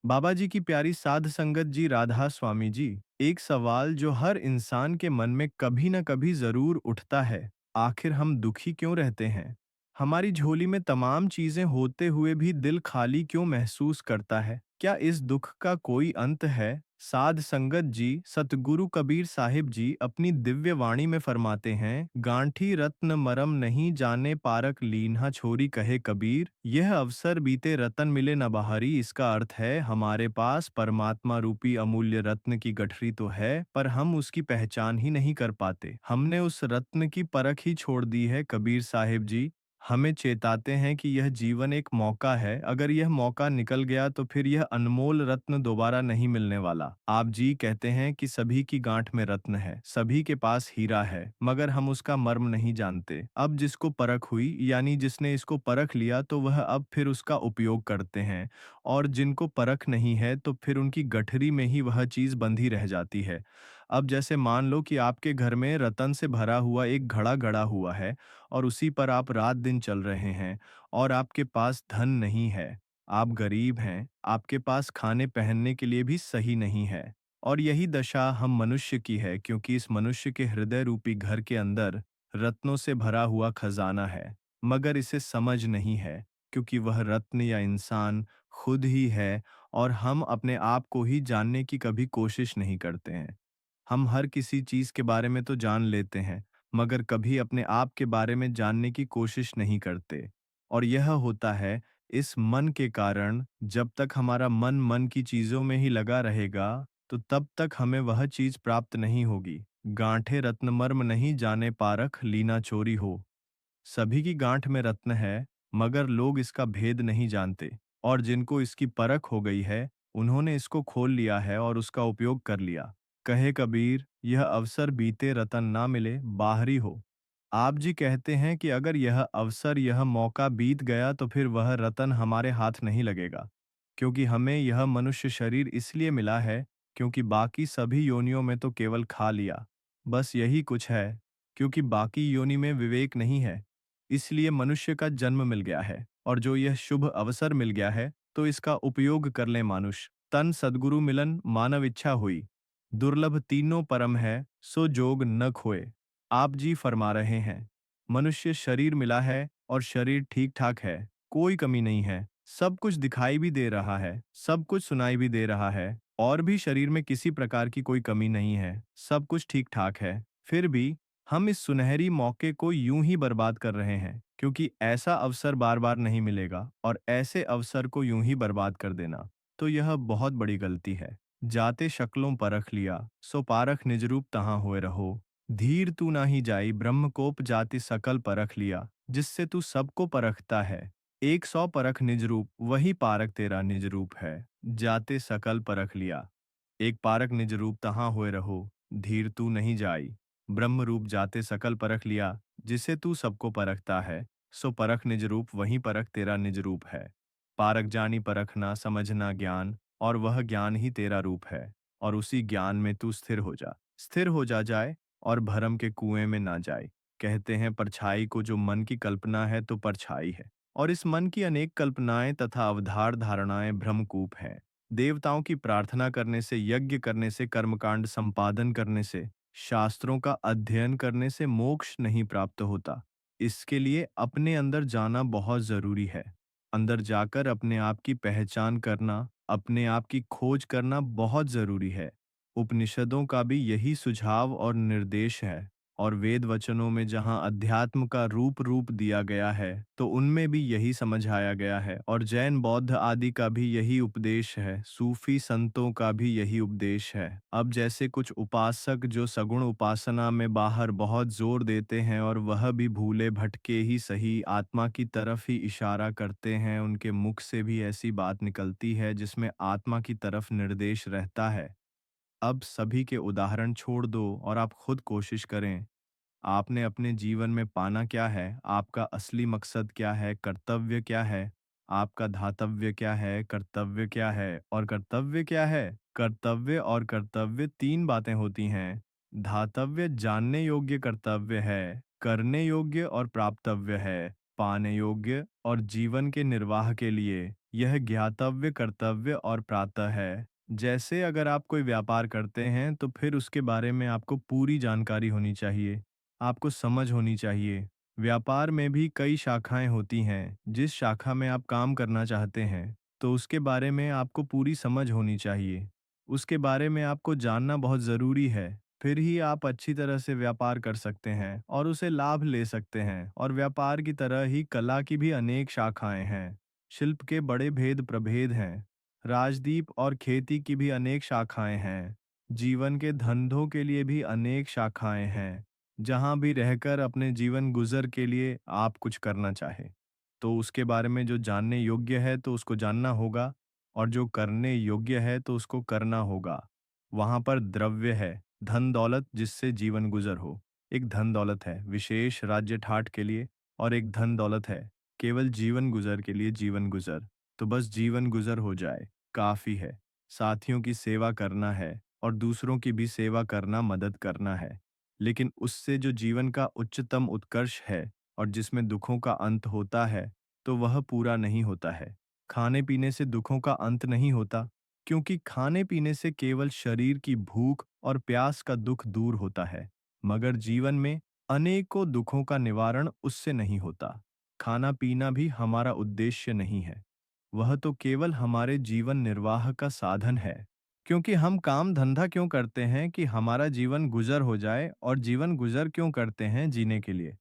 बाबा जी की प्यारी साध संगत जी, राधा स्वामी जी, एक सवाल जो हर इंसान के मन में कभी न कभी जरूर उठता है, आखिर हम दुखी क्यों रहते हैं? हमारी झोली में तमाम चीजें होते हुए भी दिल खाली क्यों महसूस करता है? क्या इस दुख का कोई अंत है? साध संगत जी, सतगुरु कबीर साहिब जी अपनी दिव्य वाणी में फरमाते हैं, गांठी रत्न मरम नहीं जाने पारक लीन्हा छोरी कहे कबीर, यह अवसर बीते रतन मिले न बहारी। इसका अर्थ है, हमारे पास परमात्मा रूपी अमूल्य रत्न की गठरी तो है, पर हम उसकी पहचान ही नहीं कर पाते। हमने उस रत्न की परख ही छोड़ दी है। कबीर साहिब जी हमें चेताते हैं कि यह जीवन एक मौका है, अगर यह मौका निकल गया तो फिर यह अनमोल रत्न दोबारा नहीं मिलने वाला। आप जी कहते हैं कि सभी की गांठ में रत्न है, सभी के पास हीरा है, मगर हम उसका मर्म नहीं जानते। अब जिसको परख हुई, यानी जिसने इसको परख लिया, तो वह अब फिर उसका उपयोग करते हैं, और जिनको परख नहीं है तो फिर उनकी गठरी में ही वह चीज बंधी रह जाती है। अब जैसे मान लो कि आपके घर में रतन से भरा हुआ एक घड़ा गड़ा हुआ है, और उसी पर आप रात दिन चल रहे हैं, और आपके पास धन नहीं है, आप गरीब हैं, आपके पास खाने पहनने के लिए भी सही नहीं है। और यही दशा हम मनुष्य की है, क्योंकि इस मनुष्य के हृदय रूपी घर के अंदर रत्नों से भरा हुआ खजाना है, मगर इसे समझ नहीं है, क्योंकि वह रत्न या इंसान खुद ही है, और हम अपने आप को ही जानने की कभी कोशिश नहीं करते हैं। हम हर किसी चीज के बारे में तो जान लेते हैं, मगर कभी अपने आप के बारे में जानने की कोशिश नहीं करते। और यह होता है इस मन के कारण। जब तक हमारा मन मन की चीजों में ही लगा रहेगा, तो तब तक हमें वह चीज प्राप्त नहीं होगी। गांठे रत्न मर्म नहीं जाने पारख लीना चोरी हो। सभी की गांठ में रत्न है, मगर लोग इसका भेद नहीं जानते, और जिनको इसकी परख हो गई है, उन्होंने इसको खोल लिया है और उसका उपयोग कर लिया। कहे कबीर, यह अवसर बीते रतन ना मिले बाहरी हो। आप जी कहते हैं कि अगर यह अवसर, यह मौका बीत गया तो फिर वह रतन हमारे हाथ नहीं लगेगा, क्योंकि हमें यह मनुष्य शरीर इसलिए मिला है, क्योंकि बाकी सभी योनियों में तो केवल खा लिया, बस यही कुछ है, क्योंकि बाकी योनि में विवेक नहीं है, इसलिए मनुष्य का जन्म मिल गया है, और जो यह शुभ अवसर मिल गया है, तो इसका उपयोग कर ले मानुष। तन सद्गुरु मिलन मानव इच्छा हुई, दुर्लभ तीनों परम है, सो जोग न खोए। आप जी फरमा रहे हैं, मनुष्य शरीर मिला है, और शरीर ठीक ठाक है, कोई कमी नहीं है, सब कुछ दिखाई भी दे रहा है, सब कुछ सुनाई भी दे रहा है, और भी शरीर में किसी प्रकार की कोई कमी नहीं है, सब कुछ ठीक ठाक है। फिर भी हम इस सुनहरी मौके को यूं ही बर्बाद कर रहे हैं, क्योंकि ऐसा अवसर बार बार नहीं मिलेगा, और ऐसे अवसर को यूं ही बर्बाद कर देना, तो यह बहुत बड़ी गलती है। जाते शक्लों परख लिया, सो पारख निज रूप तहाँ होए रहो। धीर तू ना ही जाई, ब्रह्मकोप जाति सकल परख लिया, जिससे तू सबको परखता है। 100 परख निज रूप, वही पारक तेरा निज रूप है। जाते सकल परख लिया, एक पारक निज रूप तहाँ होए रहो। धीर तू नहीं जाई, ब्रह्म रूप जाते सकल परख लिया, जिसे तू सबको परखता है। सो परख निज रूप, वही परख तेरा निज रूप है। पारक जानी परखना समझना ज्ञान, और वह ज्ञान ही तेरा रूप है, और उसी ज्ञान में तू स्थिर हो जा। स्थिर हो जाए, और भरम के कुएं में ना जाए। कहते हैं परछाई को जो मन की कल्पना है तो परछाई है, और इस मन की अनेक कल्पनाएं तथा अवधार धारणाएं भ्रमकूप हैं। देवताओं की प्रार्थना करने से, यज्ञ करने से, कर्मकांड संपादन करने से, शास्त्रों का अध्ययन करने से मोक्ष नहीं प्राप्त होता। इसके लिए अपने अंदर जाना बहुत जरूरी है। अंदर जाकर अपने आप की पहचान करना, अपने आप की खोज करना बहुत जरूरी है। उपनिषदों का भी यही सुझाव और निर्देश है, और वेद वचनों में जहाँ अध्यात्म का रूप रूप दिया गया है, तो उनमें भी यही समझाया गया है, और जैन बौद्ध आदि का भी यही उपदेश है, सूफी संतों का भी यही उपदेश है। अब जैसे कुछ उपासक जो सगुण उपासना में बाहर बहुत जोर देते हैं, और वह भी भूले भटके ही सही आत्मा की तरफ ही इशारा करते हैं, उनके मुख से भी ऐसी बात निकलती है जिसमें आत्मा की तरफ निर्देश रहता है। अब सभी के उदाहरण छोड़ दो और आप खुद कोशिश करें। आपने अपने जीवन में पाना क्या है? आपका असली मकसद क्या है? कर्तव्य क्या है? आपका धातव्य क्या है? कर्तव्य क्या है? और कर्तव्य क्या है? कर्तव्य और कर्तव्य तीन बातें होती हैं। धातव्य जानने योग्य कर्तव्य है, करने योग्य और प्राप्तव्य है, पाने योग्य और जीवन के निर्वाह के लिए। यह ज्ञातव्य, कर्तव्य और प्रातः है। जैसे अगर आप कोई व्यापार करते हैं, तो फिर उसके बारे में आपको पूरी जानकारी होनी चाहिए, आपको समझ होनी चाहिए। व्यापार में भी कई शाखाएँ होती हैं, जिस शाखा में आप काम करना चाहते हैं, तो उसके बारे में आपको पूरी समझ होनी चाहिए। उसके बारे में आपको जानना बहुत ज़रूरी है, फिर ही आप अच्छी तरह से व्यापार कर सकते हैं और उसे लाभ ले सकते हैं। और व्यापार की तरह ही कला की भी अनेक शाखाएँ हैं। शिल्प के बड़े भेद प्रभेद हैं। राजदीप और खेती की भी अनेक शाखाएं हैं। जीवन के धंधों के लिए भी अनेक शाखाएं हैं। जहां भी रहकर अपने जीवन गुजर के लिए आप कुछ करना चाहें, तो उसके बारे में जो जानने योग्य है तो उसको जानना होगा, और जो करने योग्य है तो उसको करना होगा। वहां पर द्रव्य है, धन दौलत जिससे जीवन गुजर हो। एक धन दौलत है विशेष राज्य ठाठ के लिए, और एक धन दौलत है केवल जीवन गुजर के लिए, जीवन गुजर। तो बस जीवन गुजर हो जाए, काफ़ी है। साथियों की सेवा करना है और दूसरों की भी सेवा करना, मदद करना है। लेकिन उससे जो जीवन का उच्चतम उत्कर्ष है और जिसमें दुखों का अंत होता है, तो वह पूरा नहीं होता है। खाने-पीने से दुखों का अंत नहीं होता, क्योंकि खाने-पीने से केवल शरीर की भूख और प्यास का दुख दूर होता है, मगर जीवन में अनेकों दुखों का निवारण उससे नहीं होता। खाना-पीना भी हमारा उद्देश्य नहीं है। वह तो केवल हमारे जीवन निर्वाह का साधन है। क्योंकि हम काम-धंधा क्यों करते हैं कि हमारा जीवन गुज़र हो जाए, और जीवन गुज़र क्यों करते हैं? जीने के लिए।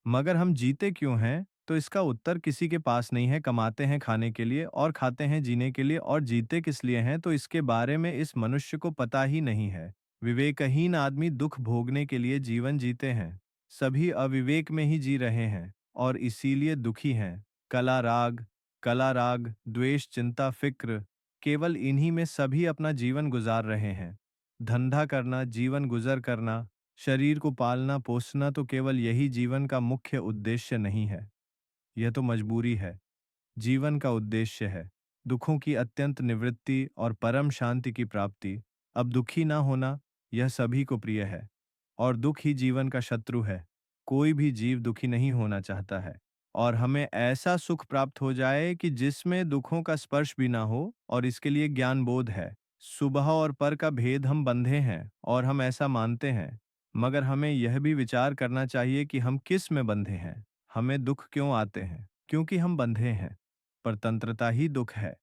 मगर हम जीते क्यों हैं? तो इसका उत्तर किसी के पास नहीं है। कमाते हैं खाने के लिए और खाते हैं जीने के लिए, और जीते किस लिए हैं तो इसके बारे में इस मनुष्य को पता ही नहीं है। विवेकहीन आदमी दुख भोगने के लिए जीवन जीते हैं। सभी अविवेक में ही जी रहे हैं और इसीलिए दुखी हैं। कला राग, द्वेष, चिंता, फिक्र, केवल इन्हीं में सभी अपना जीवन गुजार रहे हैं। धंधा करना, जीवन गुजर करना, शरीर को पालना पोसना, तो केवल यही जीवन का मुख्य उद्देश्य नहीं है। यह तो मजबूरी है। जीवन का उद्देश्य है दुखों की अत्यंत निवृत्ति और परम शांति की प्राप्ति। अब दुखी ना होना, यह सभी को प्रिय है, और दुख ही जीवन का शत्रु है। कोई भी जीव दुखी नहीं होना चाहता है, और हमें ऐसा सुख प्राप्त हो जाए कि जिसमें दुखों का स्पर्श भी ना हो, और इसके लिए ज्ञान बोध है। सुबह और पर का भेद हम बंधे हैं और हम ऐसा मानते हैं, मगर हमें यह भी विचार करना चाहिए कि हम किस में बंधे हैं। हमें दुख क्यों आते हैं? क्योंकि हम बंधे हैं। परतंत्रता ही दुख है।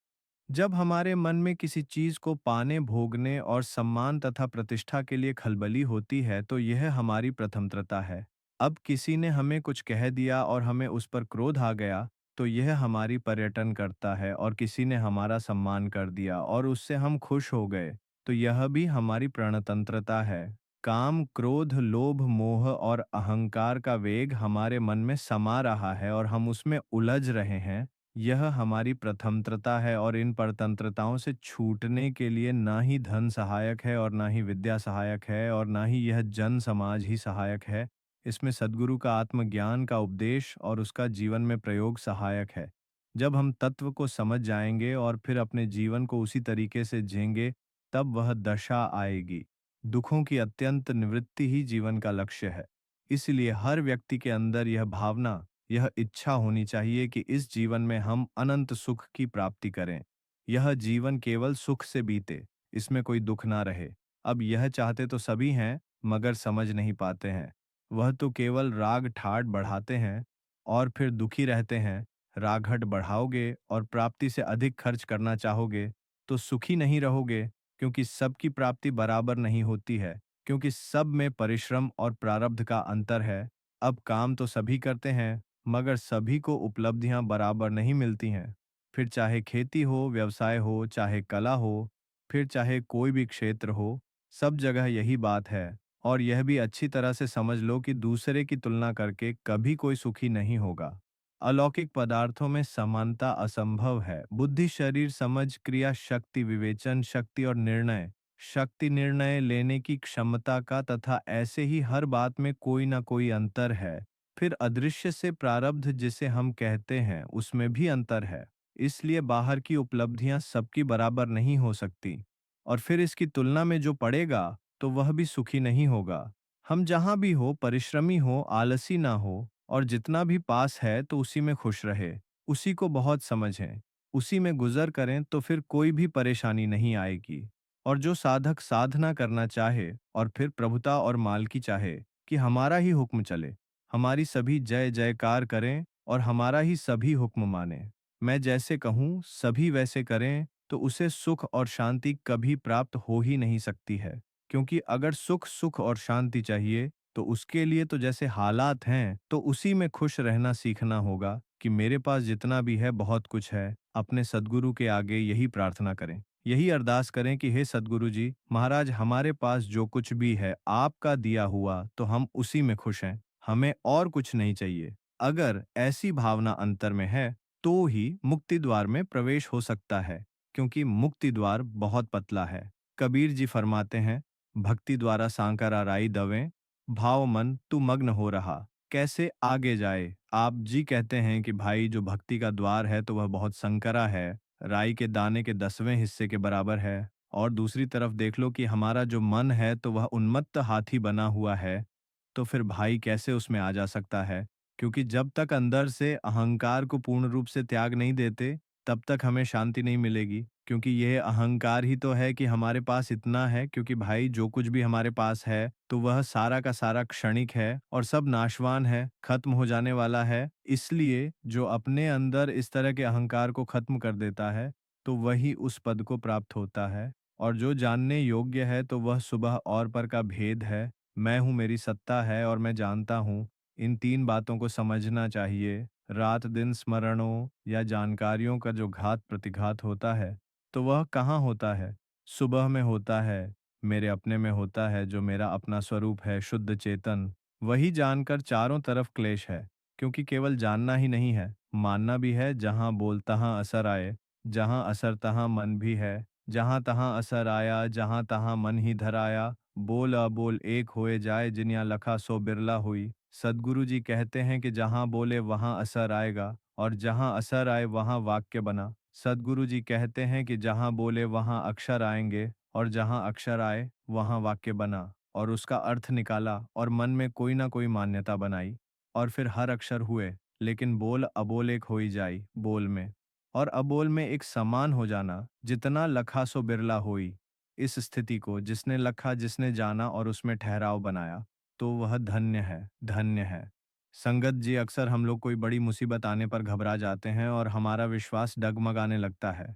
जब हमारे मन में किसी चीज को पाने, भोगने और सम्मान तथा प्रतिष्ठा के लिए खलबली होती है, तो यह हमारी प्रथमत्रता है। अब किसी ने हमें कुछ कह दिया और हमें उस पर क्रोध आ गया, तो यह हमारी पर्यटन करता है। और किसी ने हमारा सम्मान कर दिया और उससे हम खुश हो गए, तो यह भी हमारी प्रणतंत्रता है। काम, क्रोध, लोभ, मोह और अहंकार का वेग हमारे मन में समा रहा है और हम उसमें उलझ रहे हैं। यह हमारी प्रथमत्रता है, और इन परतंत्रताओं से छूटने के लिए ना ही धन सहायक है और ना ही विद्या सहायक है और ना ही यह जन समाज ही सहायक है। इसमें सद्गुरु का आत्मज्ञान का उपदेश और उसका जीवन में प्रयोग सहायक है। जब हम तत्व को समझ जाएंगे और फिर अपने जीवन को उसी तरीके से जिएंगे, तब वह दशा आएगी। दुखों की अत्यंत निवृत्ति ही जीवन का लक्ष्य है। इसलिए हर व्यक्ति के अंदर यह भावना, यह इच्छा होनी चाहिए कि इस जीवन में हम अनंत सुख की प्राप्ति करें। यह जीवन केवल सुख से बीते, इसमें कोई दुख ना रहे। अब यह चाहते तो सभी हैं, मगर समझ नहीं पाते हैं। वह तो केवल राग ठाट बढ़ाते हैं और फिर दुखी रहते हैं। राघट बढ़ाओगे और प्राप्ति से अधिक खर्च करना चाहोगे, तो सुखी नहीं रहोगे, क्योंकि सबकी प्राप्ति बराबर नहीं होती है, क्योंकि सब में परिश्रम और प्रारब्ध का अंतर है। अब काम तो सभी करते हैं, मगर सभी को उपलब्धियां बराबर नहीं मिलती हैं। फिर चाहे खेती हो, व्यवसाय हो, चाहे कला हो, फिर चाहे कोई भी क्षेत्र हो, सब जगह यही बात है। और यह भी अच्छी तरह से समझ लो कि दूसरे की तुलना करके कभी कोई सुखी नहीं होगा। अलौकिक पदार्थों में समानता असंभव है। बुद्धि, शरीर, समझ, क्रिया शक्ति, विवेचन शक्ति और निर्णय शक्ति, निर्णय लेने की क्षमता का, तथा ऐसे ही हर बात में कोई ना कोई अंतर है। फिर अदृश्य से प्रारब्ध जिसे हम कहते हैं, उसमें भी अंतर है। इसलिए बाहर की उपलब्धियां सबकी बराबर नहीं हो सकती, और फिर इसकी तुलना में जो पड़ेगा तो वह भी सुखी नहीं होगा। हम जहां भी हो, परिश्रमी हो, आलसी ना हो, और जितना भी पास है तो उसी में खुश रहे, उसी को बहुत समझें, उसी में गुजर करें तो फिर कोई भी परेशानी नहीं आएगी। और जो साधक साधना करना चाहे और फिर प्रभुता और मालकी चाहे कि हमारा ही हुक्म चले, हमारी सभी जय जयकार करें और हमारा ही सभी हुक्म माने, मैं जैसे कहूँ सभी वैसे करें, तो उसे सुख और शांति कभी प्राप्त हो ही नहीं सकती है। क्योंकि अगर सुख सुख और शांति चाहिए तो उसके लिए तो जैसे हालात हैं तो उसी में खुश रहना सीखना होगा कि मेरे पास जितना भी है बहुत कुछ है। अपने सद्गुरु के आगे यही प्रार्थना करें, यही अरदास करें कि हे सद्गुरु जी महाराज, हमारे पास जो कुछ भी है आपका दिया हुआ, तो हम उसी में खुश हैं, हमें और कुछ नहीं चाहिए। अगर ऐसी भावना अंतर में है तो ही मुक्ति द्वार में प्रवेश हो सकता है, क्योंकि मुक्ति द्वार बहुत पतला है। कबीर जी फरमाते हैं, भक्ति द्वारा सांकरा राई दवें, भाव मन तू मग्न हो रहा, कैसे आगे जाए। आप जी कहते हैं कि भाई जो भक्ति का द्वार है तो वह बहुत संकरा है, राई के दाने के 10वें हिस्से के बराबर है। और दूसरी तरफ देख लो कि हमारा जो मन है तो वह उन्मत्त हाथी बना हुआ है, तो फिर भाई कैसे उसमें आ जा सकता है। क्योंकि जब तक अंदर से अहंकार को पूर्ण रूप से त्याग नहीं देते, तब तक हमें शांति नहीं मिलेगी। क्योंकि यह अहंकार ही तो है कि हमारे पास इतना है, क्योंकि भाई जो कुछ भी हमारे पास है तो वह सारा का सारा क्षणिक है और सब नाशवान है, खत्म हो जाने वाला है। इसलिए जो अपने अंदर इस तरह के अहंकार को खत्म कर देता है, तो वही उस पद को प्राप्त होता है। और जो जानने योग्य है तो वह सुबह और पर का भेद है, मैं हूँ मेरी सत्ता है और मैं जानता हूँ। इन 3 बातों को समझना चाहिए। रात दिन स्मरणों या जानकारियों का जो घात प्रतिघात होता है, तो वह कहाँ होता है? सुबह में होता है, मेरे अपने में होता है, जो मेरा अपना स्वरूप है शुद्ध चेतन। वही जानकर चारों तरफ क्लेश है, क्योंकि केवल जानना ही नहीं है, मानना भी है। जहाँ बोल तहाँ असर आए, जहाँ असर तहाँ मन भी है, जहाँ तहाँ असर आया, जहाँ तहाँ मन ही धर आया। बोल अबोल एक होए जाए, जिनिया लखा सो बिरला हुई। सद्गुरु जी कहते हैं कि जहाँ बोले वहाँ असर आएगा और जहाँ असर आए वहाँ वाक्य बना। सद्गुरु जी कहते हैं कि जहाँ बोले वहाँ अक्षर आएंगे और जहाँ अक्षर आए वहाँ वाक्य बना, और उसका अर्थ निकाला और मन में कोई ना कोई मान्यता बनाई, और फिर हर अक्षर हुए, लेकिन बोल अबोल एक होई जाई बोल में, और अबोल में एक समान हो जाना, जितना लखा सो बिरला होई। इस स्थिति को जिसने लखा, जिसने जाना और उसमें ठहराव बनाया, तो वह धन्य है, धन्य है। संगत जी, अक्सर हम लोग कोई बड़ी मुसीबत आने पर घबरा जाते हैं और हमारा विश्वास डगमगाने लगता है।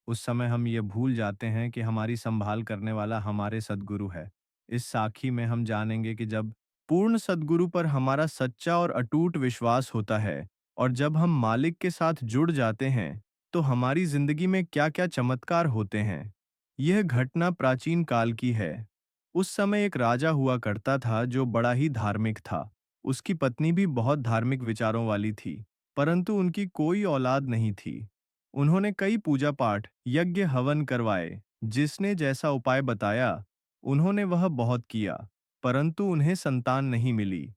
उस समय हम ये भूल जाते हैं कि हमारी संभाल करने वाला हमारे सद्गुरु है। इस साखी में हम जानेंगे कि जब पूर्ण सद्गुरु पर हमारा सच्चा और अटूट विश्वास होता है और जब हम मालिक के साथ जुड़ जाते हैं, तो हमारी जिंदगी में क्या-क्या चमत्कार होते हैं। यह घटना प्राचीन काल की है। उस समय एक राजा हुआ करता था जो बड़ा ही धार्मिक था। उसकी पत्नी भी बहुत धार्मिक विचारों वाली थी, परंतु उनकी कोई औलाद नहीं थी। उन्होंने कई पूजा पाठ, यज्ञ हवन करवाए, जिसने जैसा उपाय बताया, उन्होंने वह बहुत किया, परंतु उन्हें संतान नहीं मिली।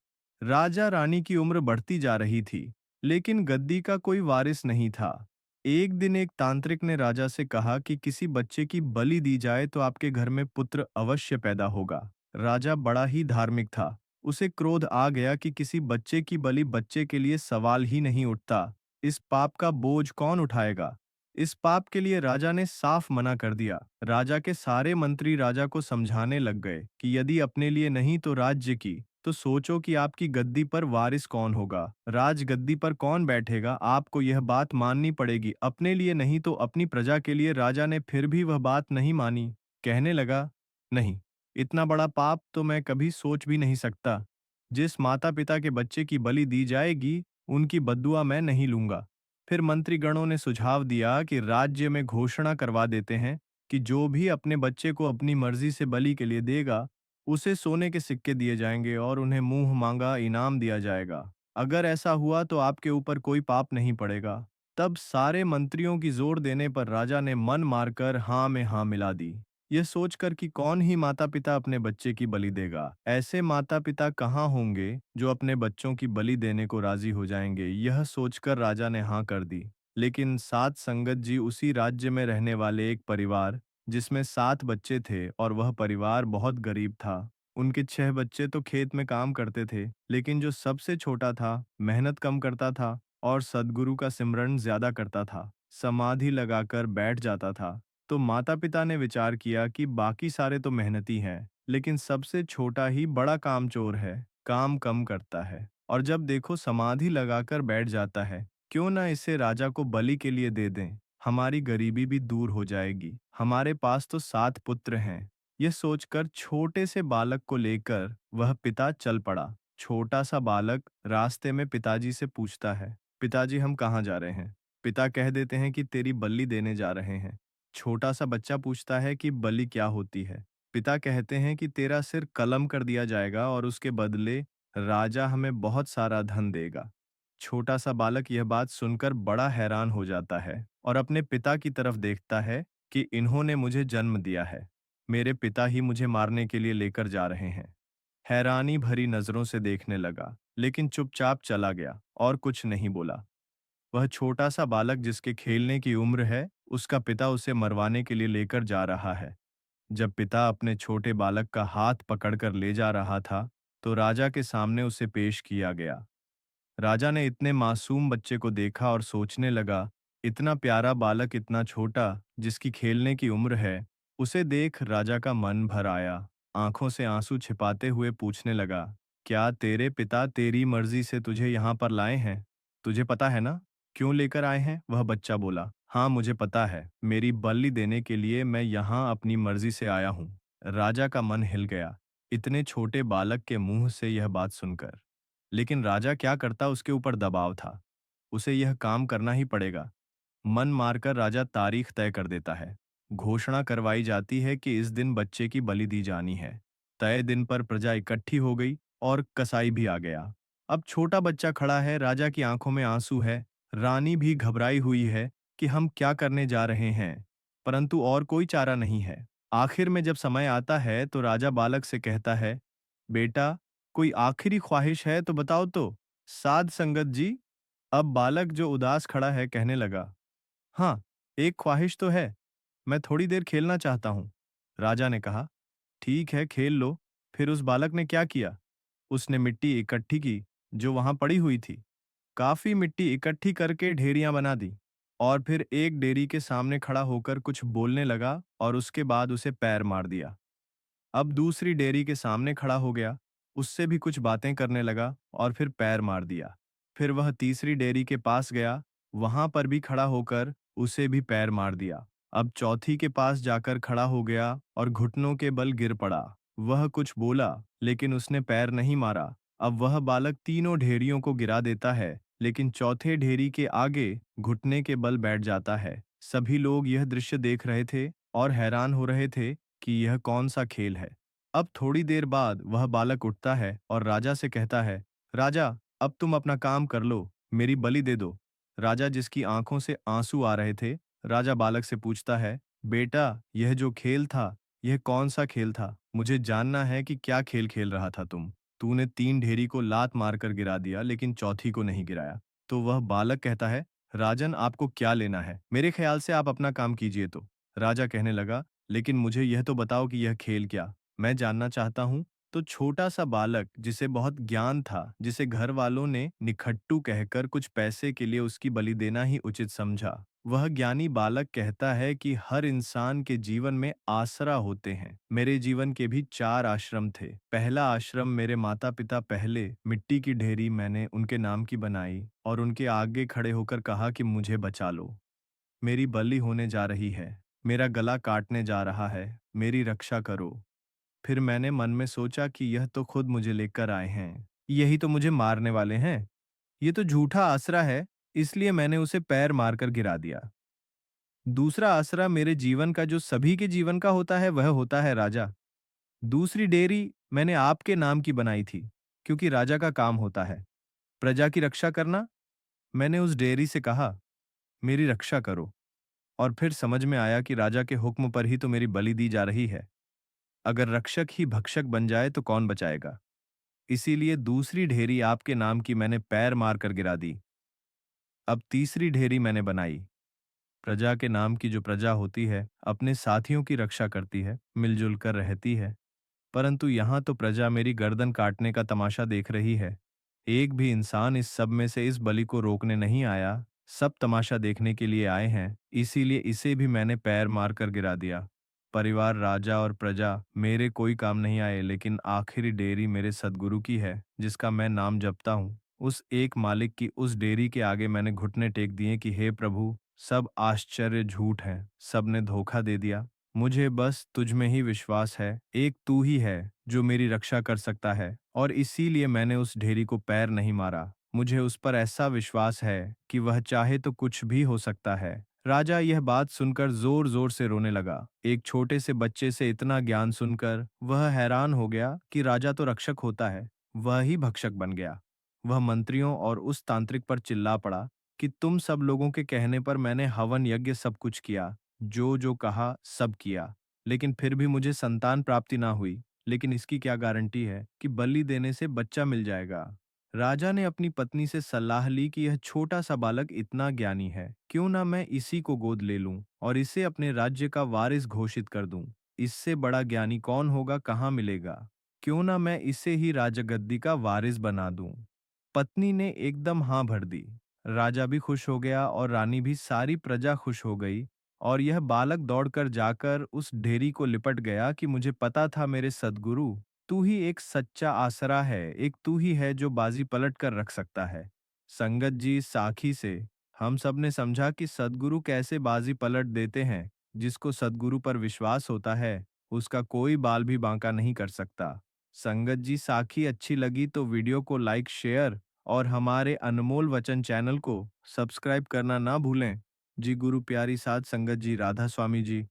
राजा रानी की उम्र बढ़ती जा रही थी, लेकिन गद्दी का कोई वारिस नहीं था। एक दिन एक तांत्रिक ने राजा से कहा कि किसी बच्चे की बलि दी जाए तो आपके घर में पुत्र अवश्य पैदा होगा। राजा बड़ा ही धार्मिक था। उसे क्रोध आ गया कि किसी बच्चे की बलि बच्चे के लिए सवाल ही नहीं उठता। इस पाप का बोझ कौन उठाएगा? इस पाप के लिए राजा ने साफ मना कर दिया। राजा के सारे मंत्री राजा को समझाने लग गए कि यदि अपने लिए नहीं तो राज्य की, तो सोचो कि आपकी गद्दी पर वारिस कौन होगा, राज गद्दी पर कौन बैठेगा। आपको यह बात माननी पड़ेगी, अपने लिए नहीं तो अपनी प्रजा के लिए। राजा ने फिर भी वह बात नहीं मानी। कहने लगा, नहीं, इतना बड़ा पाप तो मैं कभी सोच भी नहीं सकता। जिस माता पिता के बच्चे की बलि दी जाएगी, उनकी बद्दुआ मैं नहीं लूंगा। फिर मंत्रीगणों ने सुझाव दिया कि राज्य में घोषणा करवा देते हैं कि जो भी अपने बच्चे को अपनी मर्जी से बलि के लिए देगा, उसे सोने के सिक्के दिए जाएंगे और उन्हें मुंह मांगा इनाम दिया जाएगा। अगर ऐसा हुआ तो आपके ऊपर कोई पाप नहीं पड़ेगा। तब सारे मंत्रियों की जोर देने पर राजा ने मन मारकर हाँ में हाँ मिला दी, यह सोचकर कि कौन ही माता पिता अपने बच्चे की बलि देगा। ऐसे माता पिता कहाँ होंगे जो अपने बच्चों की बलि देने को राजी हो जाएंगे। यह सोचकर राजा ने हाँ कर दी। लेकिन सात संगत जी, उसी राज्य में रहने वाले एक परिवार, जिसमें 7 बच्चे थे और वह परिवार बहुत गरीब था। उनके 6 बच्चे तो खेत में काम करते थे, लेकिन जो सबसे छोटा था मेहनत कम करता था और सद्गुरु का सिमरन ज्यादा करता था। समाधि लगाकर बैठ जाता था, तो माता-पिता ने विचार किया कि बाकी सारे तो मेहनती हैं, लेकिन सबसे छोटा ही बड़ा कामचोर है, काम कम करता है और जब देखो समाधि लगाकर बैठ जाता है, क्यों ना इसे राजा को बलि के लिए दे दें, हमारी गरीबी भी दूर हो जाएगी। हमारे पास तो 7 पुत्र हैं। यह सोचकर छोटे से बालक को लेकर वह पिता चल पड़ा। छोटा सा बालक रास्ते में पिताजी से पूछता है, पिताजी हम कहाँ जा रहे हैं? पिता कह देते हैं कि तेरी बलि देने जा रहे हैं। छोटा सा बच्चा पूछता है कि बलि क्या होती है? पिता कहते हैं कि तेरा सिर कलम कर दिया जाएगा और उसके बदले राजा हमें बहुत सारा धन देगा। छोटा सा बालक यह बात सुनकर बड़ा हैरान हो जाता है और अपने पिता की तरफ देखता है कि इन्होंने मुझे जन्म दिया है। मेरे पिता ही मुझे मारने के लिए लेकर जा रहे हैं। हैरानी भरी नजरों से देखने लगा, लेकिन चुपचाप चला गया और कुछ नहीं बोला। वह छोटा सा बालक जिसके खेलने की उम्र है, उसका पिता उसे मरवाने के लिए लेकर जा रहा है। जब पिता अपने छोटे बालक का हाथ पकड़कर ले जा रहा था, तो राजा के सामने उसे पेश किया गया। राजा ने इतने मासूम बच्चे को देखा और सोचने लगा, इतना प्यारा बालक इतना छोटा, जिसकी खेलने की उम्र है, उसे देख राजा का मन भर आया। आंखों से आंसू छिपाते हुए पूछने लगा, क्या तेरे पिता तेरी मर्जी से तुझे यहाँ पर लाए हैं? तुझे पता है ना, क्यों लेकर आए हैं? वह बच्चा बोला, हाँ मुझे पता है, मेरी बलि देने के लिए मैं यहाँ अपनी मर्जी से आया हूँ। राजा का मन हिल गया, इतने छोटे बालक के मुंह से यह बात सुनकर। लेकिन राजा क्या करता, उसके ऊपर दबाव था। उसे यह काम करना ही पड़ेगा। मन मारकर राजा तारीख तय कर देता है। घोषणा करवाई जाती है कि इस दिन बच्चे की बलि दी जानी है। तय दिन पर प्रजा इकट्ठी हो गई और कसाई भी आ गया। अब छोटा बच्चा खड़ा है, राजा की आंखों में आंसू है। रानी भी घबराई हुई है कि हम क्या करने जा रहे हैं, परंतु और कोई चारा नहीं है। आखिर में जब समय आता है तो राजा बालक से कहता है, बेटा, कोई आखिरी ख्वाहिश है तो बताओ तो। साध संगत जी। अब बालक जो उदास खड़ा है कहने लगा, हाँ, एक ख्वाहिश तो है, मैं थोड़ी देर खेलना चाहता हूँ। राजा ने कहा, ठीक है, खेल लो। फिर उस बालक ने क्या किया? उसने मिट्टी इकट्ठी की, जो वहां पड़ी हुई थी। काफी मिट्टी इकट्ठी करके ढेरियां बना दी और फिर एक डेरी के सामने खड़ा होकर कुछ बोलने लगा और उसके बाद उसे पैर मार दिया। अब दूसरी डेयरी के सामने खड़ा हो गया, उससे भी कुछ बातें करने लगा और फिर पैर मार दिया। फिर वह तीसरी डेयरी के पास गया, वहां पर भी खड़ा होकर उसे भी पैर मार दिया। अब चौथी के पास जाकर खड़ा हो गया और घुटनों के बल गिर पड़ा। वह कुछ बोला, लेकिन उसने पैर नहीं मारा। अब वह बालक तीनों ढेरियों को गिरा देता है, लेकिन चौथे ढेरी के आगे घुटने के बल बैठ जाता है। सभी लोग यह दृश्य देख रहे थे और हैरान हो रहे थे कि यह कौन सा खेल है। अब थोड़ी देर बाद वह बालक उठता है और राजा से कहता है, राजा, अब तुम अपना काम कर लो, मेरी बलि दे दो। राजा, जिसकी आंखों से आंसू आ रहे थे, राजा बालक से पूछता है, बेटा, यह जो खेल था, यह कौन सा खेल था? मुझे जानना है कि क्या खेल खेल रहा था तुम। तूने 3 ढेरी को लात मारकर गिरा दिया, लेकिन चौथी को नहीं गिराया। तो वह बालक कहता है, राजन, आपको क्या लेना है? मेरे ख्याल से आप अपना काम कीजिए तो। राजा कहने लगा, लेकिन मुझे यह तो बताओ कि यह खेल क्या? मैं जानना चाहता हूँ। तो छोटा सा बालक, जिसे बहुत ज्ञान था, जिसे घर वालों ने निखट्टू कहकर कुछ पैसे के लिए उसकी बलि देना ही उचित समझा, वह ज्ञानी बालक कहता है कि हर इंसान के जीवन में आसरा होते हैं। मेरे जीवन के भी 4 आश्रम थे। पहला आश्रम, मेरे माता पिता पहले मिट्टी की ढेरी मैंने उनके नाम की बनाई और उनके आगे खड़े होकर कहा कि मुझे बचा लो, मेरी बलि होने जा रही है, मेरा गला काटने जा रहा है, मेरी रक्षा करो। फिर मैंने मन में सोचा कि यह तो खुद मुझे लेकर आए हैं, यही तो मुझे मारने वाले हैं। ये तो झूठा आसरा है, इसलिए मैंने उसे पैर मारकर गिरा दिया। दूसरा आसरा मेरे जीवन का, जो सभी के जीवन का होता है, वह होता है राजा। दूसरी डेयरी मैंने आपके नाम की बनाई थी, क्योंकि राजा का काम होता है प्रजा की रक्षा करना। मैंने उस डेयरी से कहा, मेरी रक्षा करो, और फिर समझ में आया कि राजा के हुक्म पर ही तो मेरी बलि दी जा रही है। अगर रक्षक ही भक्षक बन जाए तो कौन बचाएगा? इसीलिए दूसरी ढेरी आपके नाम की मैंने पैर मारकर गिरा दी। अब तीसरी ढेरी मैंने बनाई। प्रजा के नाम की जो प्रजा होती है, अपने साथियों की रक्षा करती है, मिलजुल कर रहती है। परंतु यहाँ तो प्रजा मेरी गर्दन काटने का तमाशा देख रही है। एक भी इंसान इस सब में से इस बलि को रोकने नहीं आया। सब तमाशा देखने के लिए आए हैं, इसीलिए इसे भी मैंने पैर मारकर गिरा दिया। परिवार, राजा और प्रजा मेरे कोई काम नहीं आए, लेकिन आखिरी डेयरी मेरे सद्गुरु की है, जिसका मैं नाम जपता हूँ। उस एक मालिक की उस डेयरी के आगे मैंने घुटने टेक दिए कि हे प्रभु, सब आश्चर्य झूठ है, सबने धोखा दे दिया। मुझे बस तुझ में ही विश्वास है, एक तू ही है जो मेरी रक्षा कर सकता है, और इसीलिए मैंने उस ढेरी को पैर नहीं मारा। मुझे उस पर ऐसा विश्वास है कि वह चाहे तो कुछ भी हो सकता है। राजा यह बात सुनकर जोर जोर से रोने लगा। एक छोटे से बच्चे से इतना ज्ञान सुनकर वह हैरान हो गया कि राजा तो रक्षक होता है, वह ही भक्षक बन गया। वह मंत्रियों और उस तांत्रिक पर चिल्ला पड़ा कि तुम सब लोगों के कहने पर मैंने हवन यज्ञ सब कुछ किया, जो जो कहा सब किया, लेकिन फिर भी मुझे संतान प्राप्ति ना हुई। लेकिन इसकी क्या गारंटी है कि बलि देने से बच्चा मिल जाएगा? राजा ने अपनी पत्नी से सलाह ली कि यह छोटा सा बालक इतना ज्ञानी है, क्यों ना मैं इसी को गोद ले लूं और इसे अपने राज्य का वारिस घोषित कर दूं। इससे बड़ा ज्ञानी कौन होगा, कहाँ मिलेगा? क्यों ना मैं इसे ही राजगद्दी का वारिस बना दूं। पत्नी ने एकदम हाँ भर दी। राजा भी खुश हो गया और रानी भी, सारी प्रजा खुश हो गई। और यह बालक दौड़कर जाकर उस ढेरी को लिपट गया कि मुझे पता था मेरे सद्गुरु, तू ही एक सच्चा आसरा है, एक तू ही है जो बाजी पलट कर रख सकता है। संगत जी, साखी से हम सब ने समझा कि सद्गुरु कैसे बाजी पलट देते हैं। जिसको सद्गुरु पर विश्वास होता है, उसका कोई बाल भी बांका नहीं कर सकता। संगत जी, साखी अच्छी लगी तो वीडियो को लाइक, शेयर और हमारे अनमोल वचन चैनल को सब्सक्राइब करना ना भूलें। जी गुरु प्यारी साध संगत जी, राधा स्वामी जी।